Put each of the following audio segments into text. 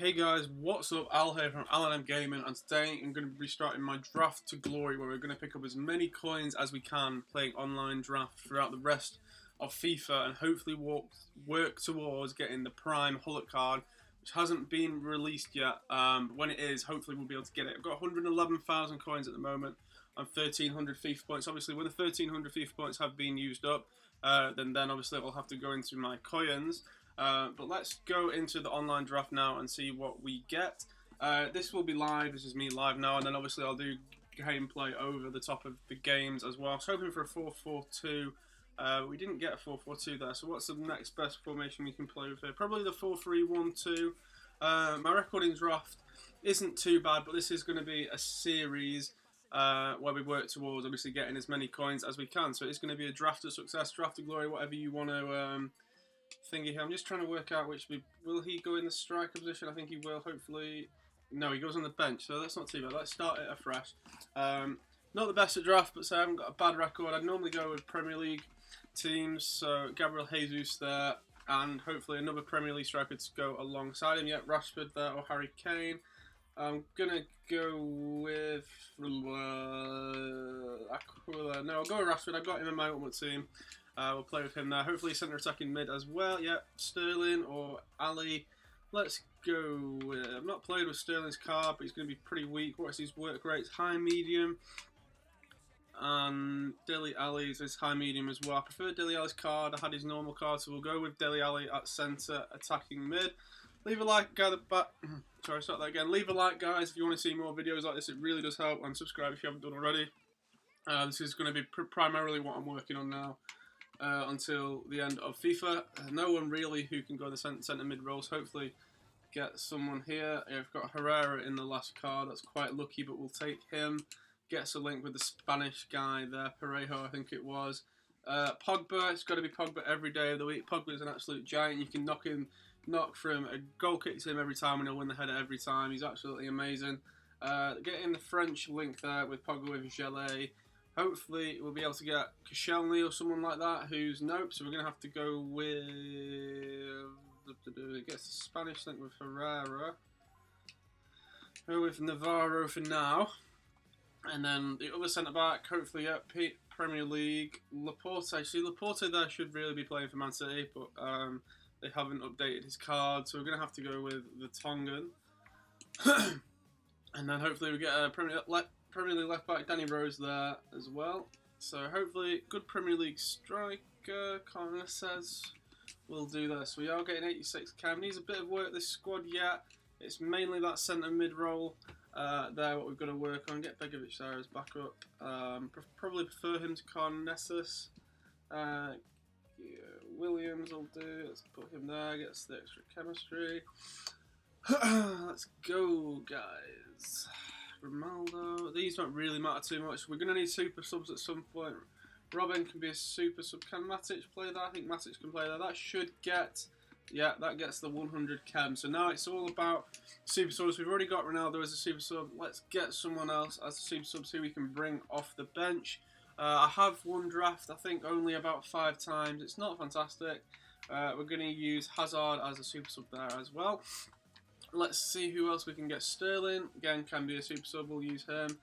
Hey guys, what's up? Al here from Al&Em Gaming, and today I'm going to be starting my draft to glory, where we're going to pick up as many coins as we can playing online draft throughout the rest of FIFA, and hopefully work towards getting the Prime Gullit card, which hasn't been released yet. But when it is, hopefully we'll be able to get it. I've got 111,000 coins at the moment and 1,300 FIFA points. Obviously, when the 1,300 FIFA points have been used up, then obviously I'll have to go into my coins. But let's go into the online draft now and see what we get. This will be live. This is me live now, and then obviously I'll do gameplay over the top of the games as well. I was hoping for a 4-4-2. We didn't get a 4-4-2 there, so what's the next best formation we can play with here? Probably the 4-3-1-2. My record in draft isn't too bad, but this is going to be a series where we work towards obviously getting as many coins as we can. So it's going to be a draft of success, draft of glory, whatever you want to thingy here. I'm just trying to work out will he go in the striker position? I think he will, hopefully. No, he goes on the bench, so that's not too bad. Let's start it afresh. Not the best at draft, but so I haven't got a bad record. I'd normally go with Premier League teams, so Gabriel Jesus there, and hopefully another Premier League striker to go alongside him. Yet Rashford there or Harry Kane. I'm gonna go with Aquila. No, I'll go with Rashford. I've got him in my ultimate team. We'll play with him there. Hopefully centre attacking mid as well. Yep, Sterling or Ali. Let's go with... I've not played with Sterling's card, but he's going to be pretty weak. What's his work rates? High, medium. And Dele Alli's is high, medium as well. I prefer Dele Alli's card. I had his normal card, so we'll go with Dele Alli at centre attacking mid. Leave a like, guys. Sorry, start that again. Leave a like, guys, if you want to see more videos like this. It really does help. And subscribe if you haven't done already. This is going to be primarily what I'm working on now. Until the end of FIFA. No one really who can go in the centre mid roles. Hopefully get someone here. I've got Herrera in the last card. That's quite lucky, but we'll take him. Gets a link with the Spanish guy there. Parejo, I think it was. Pogba. It's got to be Pogba every day of the week. Pogba is an absolute giant. You can knock from a goal kick to him every time, and he'll win the header every time. He's absolutely amazing. Getting the French link there with Pogba with Gelé. Hopefully we'll be able to get Koscielny or someone like that, who's nope, so we're going to have to go with... It gets the Spanish link with Herrera. Go with Navarro for now. And then the other centre-back, hopefully, yeah, Premier League. Laporte, actually, Laporte there should really be playing for Man City, but they haven't updated his card, so we're going to have to go with the Tongan. And then hopefully we get a Premier League left back, Danny Rose there as well. So hopefully good Premier League striker, Connor says we'll do this. We are getting 86 cam. Needs a bit of work this squad yet. It's mainly that centre mid role there what we've got to work on. Get Begovic there as backup. Probably prefer him to Carnessus. Yeah, Williams will do. Let's put him there. Gets the extra chemistry. Let's go, guys. Ronaldo. These don't really matter too much. We're going to need super subs at some point. Robin can be a super sub. Can Matic play that? I think Matic can play that. That should get... Yeah, that gets the 100 chem. So now it's all about super subs. We've already got Ronaldo as a super sub. Let's get someone else as a super sub who we can bring off the bench. I have one draft, I think, only about 5 times. It's not fantastic. We're going to use Hazard as a super sub there as well. Let's see who else we can get. Sterling, again, can be a super sub. We'll use him.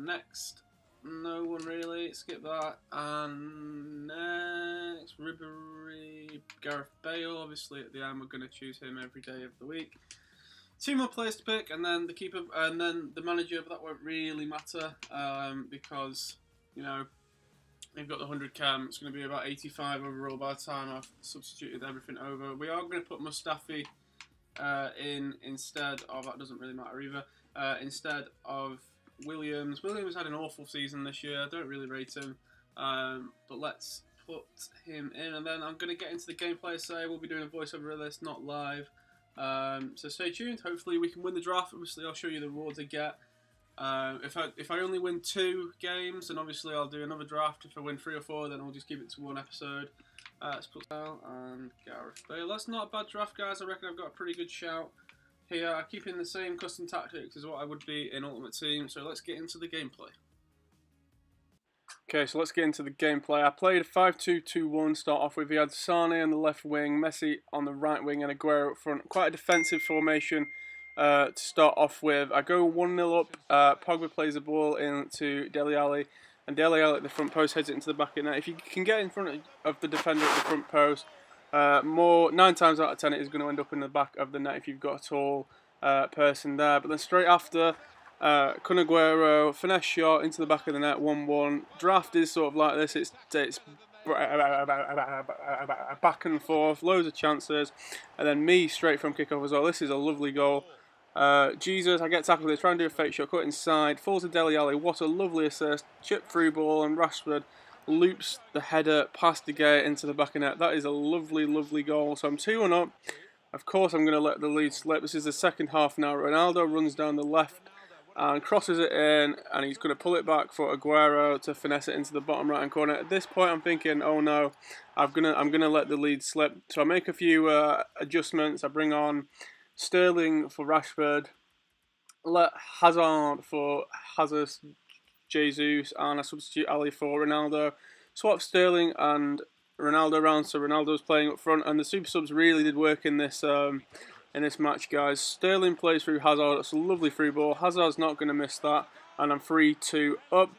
Next, no one really. Skip that. And next, Ribery, Gareth Bale. Obviously, at the end, we're going to choose him every day of the week. 2 more players to pick, and then the keeper, and then the manager. But that won't really matter because you know we've got the 100 cam. It's going to be about 85 overall by the time I've substituted everything over. We are going to put Mustafi in instead of, that doesn't really matter either, instead of Williams. Williams had an awful season this year. I don't really rate him, but let's put him in, and then I'm going to get into the gameplay. So we'll be doing a voiceover of this, not live, so stay tuned. Hopefully we can win the draft. Obviously I'll show you the rewards I get. If I only win 2 games, then obviously I'll do another draft. If I win 3 or 4, then I'll just keep it to 1 episode. Let's put Sal and Gareth Bale. That's not a bad draft, guys. I reckon I've got a pretty good shout here. Keeping the same custom tactics as what I would be in Ultimate Team. So let's get into the gameplay. Okay, so let's get into the gameplay. I played a 5-2-2-1 start off with. We had Sane on the left wing, Messi on the right wing, and Aguero up front. Quite a defensive formation to start off with. I go 1-0 up. Pogba plays the ball into Dele Alli, and Dele Alli at the front post heads it into the back of the net. If you can get in front of the defender at the front post, 9 times out of 10 it is going to end up in the back of the net if you've got a tall person there. But then straight after, Kun Aguero, finesse shot into the back of the net, 1-1. Draft is sort of like this, it's back and forth, loads of chances, and then me straight from kickoff as well. This is a lovely goal. Jesus, I get tackled, they try and do a fake shot, cut inside, falls to Dele Alli, what a lovely assist, chip through ball, and Rashford loops the header past the gate into the back of the net. That is a lovely, lovely goal. So I'm 2-1 up. Of course I'm going to let the lead slip. This is the second half now. Ronaldo runs down the left and crosses it in, and he's going to pull it back for Aguero to finesse it into the bottom right hand corner. At this point I'm thinking, oh no, I'm gonna let the lead slip. So I make a few adjustments. I bring on Sterling for Rashford, let Hazard for Jesus, and I substitute Ali for Ronaldo. Swap Sterling and Ronaldo around, so Ronaldo's playing up front, and the super subs really did work in this match, guys. Sterling plays through Hazard. It's a lovely through ball. Hazard's not going to miss that, and I'm 3-2 up.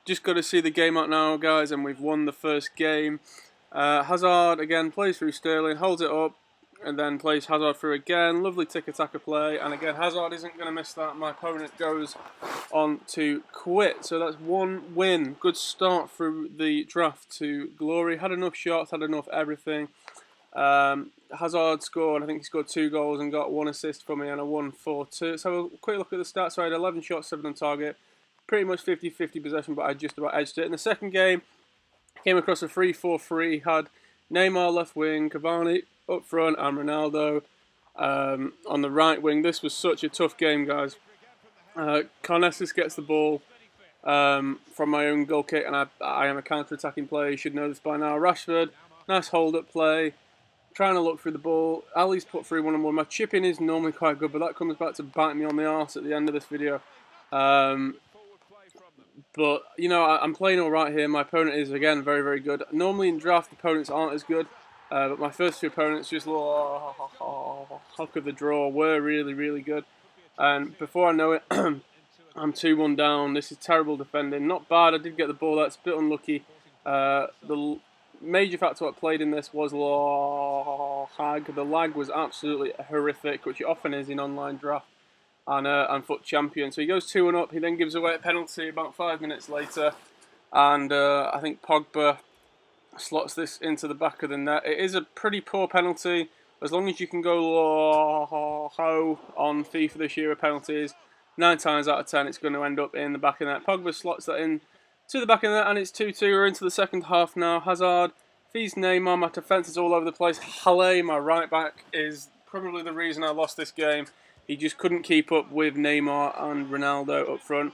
Just got to see the game out now, guys, and we've won the first game. Hazard again plays through Sterling, holds it up, and then plays Hazard through again. Lovely tiki-taka play, and again Hazard isn't going to miss that. My opponent goes on to quit. So that's 1 win. Good start through the draft to glory. Had enough shots, had enough everything. Hazard scored, I think he scored 2 goals and got 1 assist for me, and I won 4-2. Let's have a quick look at the stats. So I had 11 shots, 7 on target. Pretty much 50-50 possession, but I just about edged it. In the second game, came across a 3-4-3. Had Neymar left wing, Cavani up front, and Ronaldo on the right wing. This was such a tough game, guys. Carnessus gets the ball from my own goal kick, and I am a counter-attacking player. You should know this by now. Rashford, nice hold-up play. Trying to look through the ball. Ali's put through 1-on-1. My chipping is normally quite good, but that comes back to bite me on the arse at the end of this video. But, you know, I'm playing all right here. My opponent is, again, very, very good. Normally in draft, opponents aren't as good. But my first 2 opponents, just hock of the draw, were really, really good. And before I know it, I'm 2-1 down. This is terrible defending. Not bad. I did get the ball. That's a bit unlucky. The major factor I played in this was lag. The lag was absolutely horrific, which it often is in online draft and FUT Champion. So he goes 2-1 up. He then gives away a penalty about 5 minutes later, and I think Pogba slots this into the back of the net. It is a pretty poor penalty. As long as you can go low on FIFA this year with penalties, 9 times out of 10 it's going to end up in the back of the net. Pogba slots that in to the back of the net, and it's 2-2. We're into the second half now. Hazard feeds Neymar. My defence is all over the place. Halle, my right back, is probably the reason I lost this game. He just couldn't keep up with Neymar and Ronaldo up front.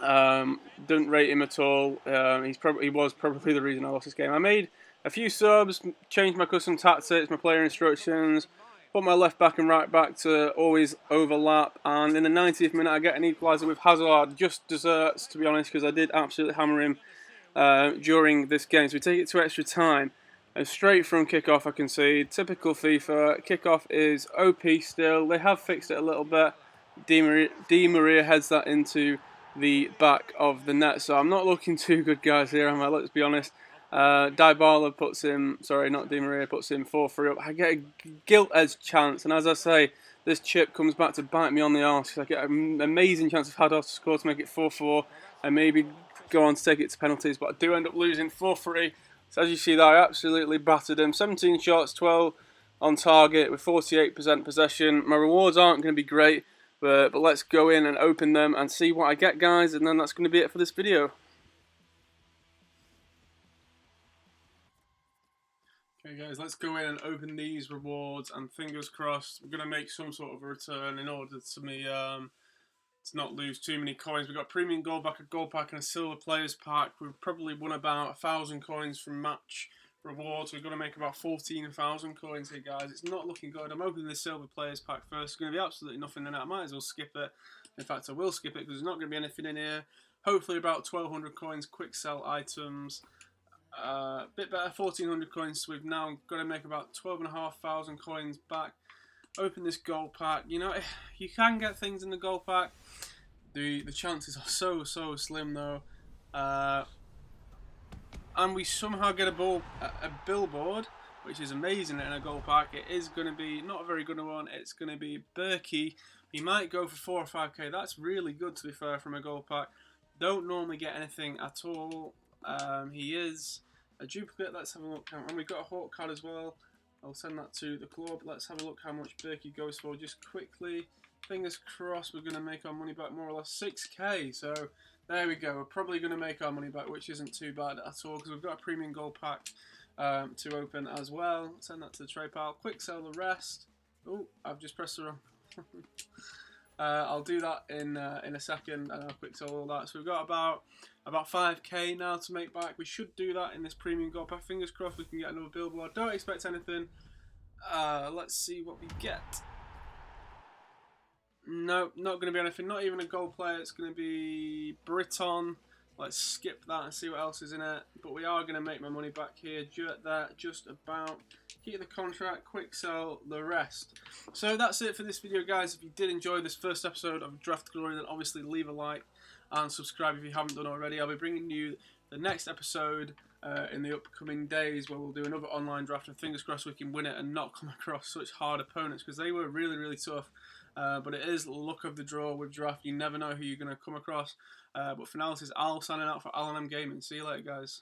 Don't rate him at all. He was probably the reason I lost this game. I made a few subs, changed my custom tactics, my player instructions, put my left back and right back to always overlap, and in the 90th minute I get an equaliser with Hazard. Just desserts, to be honest, because I did absolutely hammer him during this game. So we take it to extra time, and straight from kickoff I concede. Typical FIFA. Kickoff is OP still. They have fixed it a little bit. Di Maria heads that into the back of the net. So I'm not looking too good, guys, here, am I? Let's be honest. Dybala puts him, sorry, not Di Maria, puts him 4-3 up. I get a gilt-edged chance, and as I say, this chip comes back to bite me on the arse. I get an amazing chance of Hazard to score to make it 4-4, and maybe go on to take it to penalties, but I do end up losing 4-3. So as you see there, I absolutely battered him. 17 shots, 12 on target with 48% possession. My rewards aren't going to be great, but let's go in and open them and see what I get, guys, and then that's going to be it for this video. Okay guys, let's go in and open these rewards, and fingers crossed we're going to make some sort of a return in order to me to not lose too many coins. We've got premium gold back, a gold pack and a silver players pack. We've probably won about 1,000 coins from match rewards. We've got to make about 14,000 coins here, guys. It's not looking good. I'm opening the silver players pack first. There's going to be absolutely nothing in it. I might as well skip it. In fact, I will skip it because there's not going to be anything in here. hopefully about 1200 coins, quick sell items. Bit better, 1400 coins. So we've now got to make about 12,500 coins back. Open this gold pack. You know, you can get things in the gold pack. The chances are so slim though. And we somehow get a billboard, which is amazing in a gold pack. It is going to be not a very good one. It's going to be Berkey. He might go for 4 or 5k. That's really good, to be fair, from a gold pack. Don't normally get anything at all. He is a duplicate. Let's have a look. And we've got a Hawk card as well. I'll send that to the club. Let's have a look how much Berkey goes for just quickly. Fingers crossed we're going to make our money back more or less 6k. So there we go. We're probably going to make our money back, which isn't too bad at all because we've got a premium gold pack to open as well. Send that to the trade pile. Quick sell the rest. Oh, I've just pressed the wrong. I'll do that in a second, and I'll quick sell all that. So we've got about 5k now to make back. We should do that in this premium gold pack. Fingers crossed we can get another billboard. Don't expect anything. Let's see what we get. No, not going to be anything. Not even a gold player. It's going to be Briton. Let's skip that and see what else is in it. But we are going to make my money back here. Just about. Keep the contract, quick sell the rest. So that's it for this video, guys. If you did enjoy this first episode of Draft Glory, then obviously leave a like and subscribe if you haven't done already. I'll be bringing you the next episode in the upcoming days where we'll do another online draft, and fingers crossed we can win it and not come across such hard opponents because they were really tough. But it is luck of the draw with draft. You never know who you're going to come across. But for now, this is Al signing out for Al&Em Gaming. See you later, guys.